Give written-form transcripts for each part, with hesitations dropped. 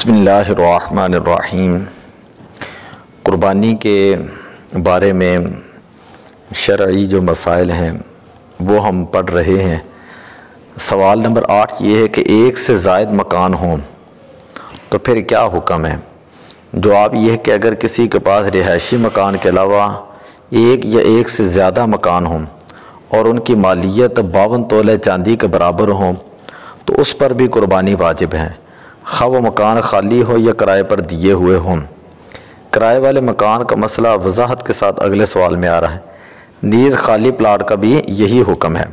بسم اللہ الرحمن الرحیم۔ قربانی کے بارے میں شرعی جو مسائل ہیں وہ ہم پڑھ رہے ہیں۔ سوال نمبر 8 یہ ہے کہ ایک سے زائد مکان ہوں تو پھر کیا حکم ہے؟ جواب یہ ہے کہ اگر کسی کے پاس رہائشی مکان کے علاوہ ایک یا ایک سے زیادہ مکان ہوں اور ان کی مالیت 52 تولے چاندی کے برابر ہوں تو اس پر بھی قربانی واجب ہے، خواہ وہ مکان خالی ہو یا کرائے پر دیے ہوئے ہوں۔ کرائے والے مکان کا مسئلہ وضاحت کے ساتھ اگلے سوال میں آ رہا ہے، نیز خالی پلاٹ کا بھی یہی حکم ہے۔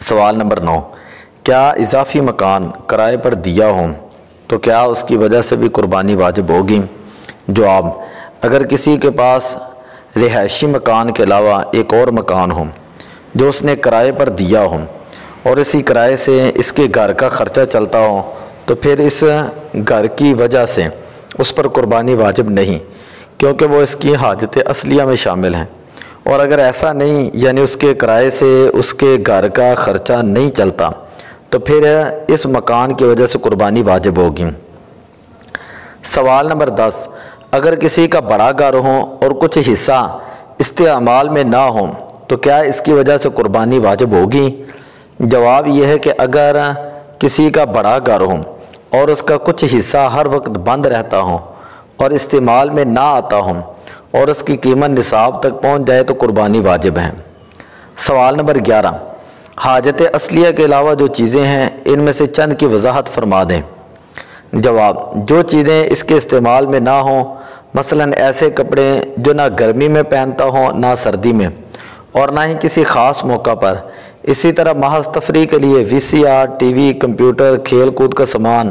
سوال نمبر 9، کیا اضافی مکان کرائے پر دیا ہوں تو کیا اس کی وجہ سے بھی قربانی واجب ہوگی؟ جواب، اگر کسی کے پاس رہائشی مکان کے علاوہ ایک اور مکان ہو جو اس نے کرائے پر دیا ہو اور اسی کرائے سے اس کے گھر کا خرچہ چلتا ہو تو پھر اس گھر کی وجہ سے اس پر قربانی واجب نہیں، کیونکہ وہ اس کی حاجت اصلیہ میں شامل ہیں، اور اگر ایسا نہیں یعنی اس کے کرائے سے اس کے گھر کا خرچہ نہیں چلتا تو پھر اس مکان کی وجہ سے قربانی واجب ہوگی۔ سوال نمبر 10، اگر کسی کا بڑا گھر ہو اور کچھ حصہ استعمال میں نہ ہو تو کیا اس کی وجہ سے قربانی واجب ہوگی؟ جواب یہ ہے کہ اگر کسی کا بڑا گھر ہو اور اس کا کچھ حصہ ہر وقت بند رہتا ہو اور استعمال میں نہ آتا ہو اور اس کی قیمت نصاب تک پہنچ جائے تو قربانی واجب ہے۔ سوال نمبر 11، حاجت اصلیہ کے علاوہ جو چیزیں ہیں ان میں سے چند کی وضاحت فرما دیں۔ جواب، جو چیزیں اس کے استعمال میں نہ ہوں، مثلا ایسے کپڑے جو نہ گرمی میں پہنتا ہوں نہ سردی میں اور نہ ہی کسی خاص موقع پر، اسی طرح محض تفریح کے لیے VCR، ٹی وی، کمپیوٹر، کھیل کود کا سامان،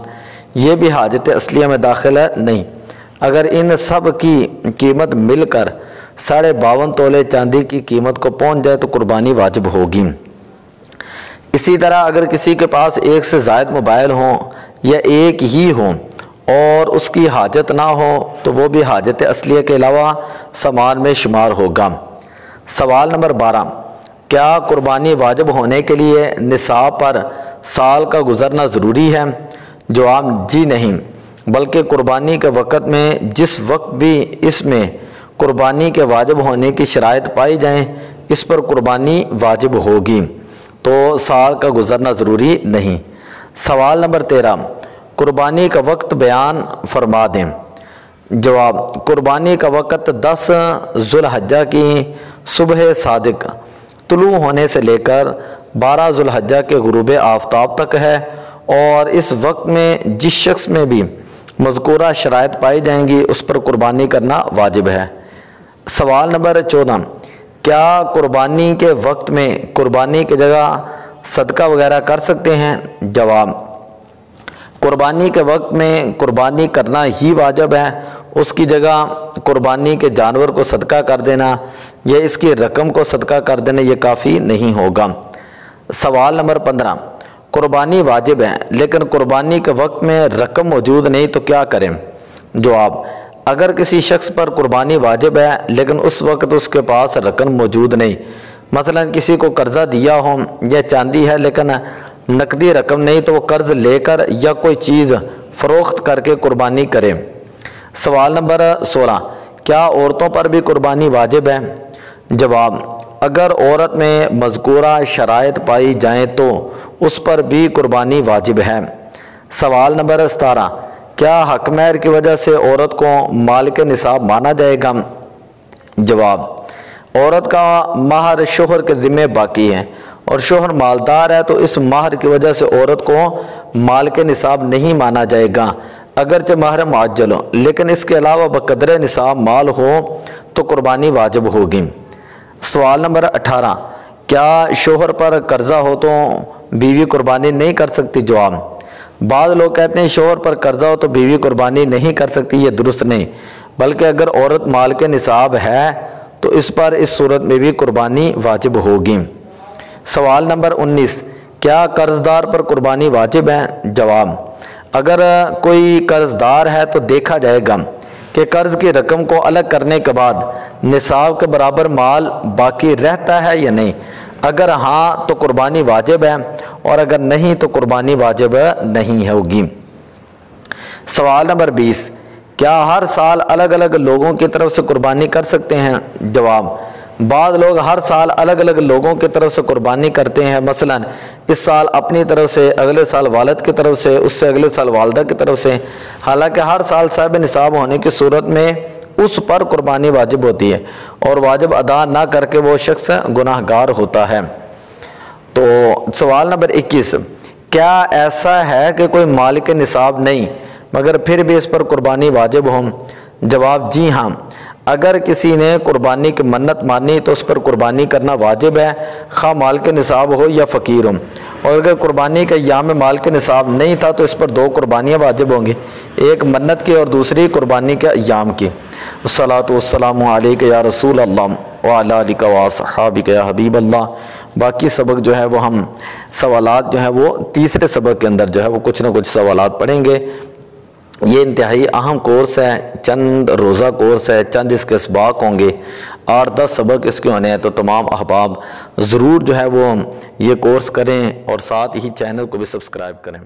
یہ بھی حاجت اصلیہ میں داخل ہے نہیں۔ اگر ان سب کی قیمت مل کر 52.5 تولے چاندی کی قیمت کو پہنچ جائے تو قربانی واجب ہوگی۔ اسی طرح اگر کسی کے پاس ایک سے زائد موبائل ہوں یا ایک ہی ہوں اور اس کی حاجت نہ ہو تو وہ بھی حاجت اصلیہ کے علاوہ سامان میں شمار ہوگا۔ سوال نمبر 12، کیا قربانی واجب ہونے کے لیے نصاب پر سال کا گزرنا ضروری ہے؟ جواب، جی نہیں، بلکہ قربانی کے وقت میں جس وقت بھی اس میں قربانی کے واجب ہونے کی شرائط پائی جائیں اس پر قربانی واجب ہوگی، تو سال کا گزرنا ضروری نہیں۔ سوال نمبر 13، قربانی کا وقت بیان فرما دیں۔ جواب، قربانی کا وقت 10 ذوالحجہ کی صبح صادق طلوع ہونے سے لے کر 12 ذوالحجہ کے غروب آفتاب تک ہے، اور اس وقت میں جس شخص میں بھی مذکورہ شرائط پائی جائیں گی اس پر قربانی کرنا واجب ہے۔ سوال نمبر 14، کیا قربانی کے وقت میں قربانی کی جگہ صدقہ وغیرہ کر سکتے ہیں؟ جواب، قربانی کے وقت میں قربانی کرنا ہی واجب ہے، اس کی جگہ قربانی کے جانور کو صدقہ کر دینا یا اس کی رقم کو صدقہ کر دینا یہ کافی نہیں ہوگا۔ سوال نمبر 15، قربانی واجب ہے لیکن قربانی کے وقت میں رقم موجود نہیں تو کیا کریں؟ جواب، اگر کسی شخص پر قربانی واجب ہے لیکن اس وقت اس کے پاس رقم موجود نہیں، مثلا کسی کو قرضہ دیا ہو یا چاندی ہے لیکن نقدی رقم نہیں، تو وہ قرض لے کر یا کوئی چیز فروخت کر کے قربانی کرے۔ سوال نمبر 16، کیا عورتوں پر بھی قربانی واجب ہے؟ جواب، اگر عورت میں مذکورہ شرائط پائی جائیں تو اس پر بھی قربانی واجب ہے۔ سوال نمبر 17، کیا حق مہر کی وجہ سے عورت کو مالک نصاب مانا جائے گا؟ جواب، عورت کا مہر شوہر کے ذمہ باقی ہے اور شوہر مالدار ہے تو اس مہر کی وجہ سے عورت کو مالک نصاب نہیں مانا جائے گا، اگرچہ مہر معجل ہو، لیکن اس کے علاوہ بقدر نصاب مال ہو تو قربانی واجب ہوگی۔ سوال نمبر 18، کیا شوہر پر قرضہ ہو تو بیوی قربانی نہیں کر سکتی؟ جواب، بعض لوگ کہتے ہیں شوہر پر قرضہ ہو تو بیوی قربانی نہیں کر سکتی، یہ درست نہیں، بلکہ اگر عورت مال کے نصاب ہے تو اس پر اس صورت میں بھی قربانی واجب ہوگی۔ سوال نمبر 19، کیا قرض دار پر قربانی واجب ہے؟ جواب، اگر کوئی قرض دار ہے تو دیکھا جائے گا کہ قرض کی رقم کو الگ کرنے کے بعد نصاب کے برابر مال باقی رہتا ہے یا نہیں، اگر ہاں تو قربانی واجب ہے اور اگر نہیں تو قربانی واجب نہیں ہوگی۔ سوال نمبر 20، کیا ہر سال الگ الگ لوگوں کی طرف سے قربانی کر سکتے ہیں؟ جواب، بعض لوگ ہر سال الگ الگ لوگوں کی طرف سے قربانی کرتے ہیں، مثلا اس سال اپنی طرف سے، اگلے سال والد کی طرف سے، اس سے اگلے سال والدہ کی طرف سے، حالانکہ ہر سال صاحب نصاب ہونے کی صورت میں اس پر قربانی واجب ہوتی ہے اور واجب ادا نہ کر کے وہ شخص گناہ گار ہوتا ہے۔ تو سوال نمبر 21، کیا ایسا ہے کہ کوئی مالک نصاب نہیں مگر پھر بھی اس پر قربانی واجب ہو؟ جواب، جی ہاں، اگر کسی نے قربانی کی منت مانی تو اس پر قربانی کرنا واجب ہے، خواہ مال کے نصاب ہو یا فقیر ہو، اور اگر قربانی کا ایام میں مال کے نصاب نہیں تھا تو اس پر 2 قربانیاں واجب ہوں گی، ایک منت کی اور دوسری قربانی کے ایام کی۔ الصلاۃ والسلام علیک یا رسول اللہ وعلی آلک واصحابک یا حبیب اللہ۔ باقی سبق جو ہے وہ ہم سوالات جو ہے وہ تیسرے سبق کے اندر جو ہے وہ کچھ نہ کچھ سوالات پڑھیں گے۔ یہ انتہائی اہم کورس ہے، چند روزہ کورس ہے، چند اس کے اسباق ہوں گے، 8-10 سبق اس کے ہونے ہیں، تو تمام احباب ضرور جو ہے وہ یہ کورس کریں اور ساتھ ہی چینل کو بھی سبسکرائب کریں۔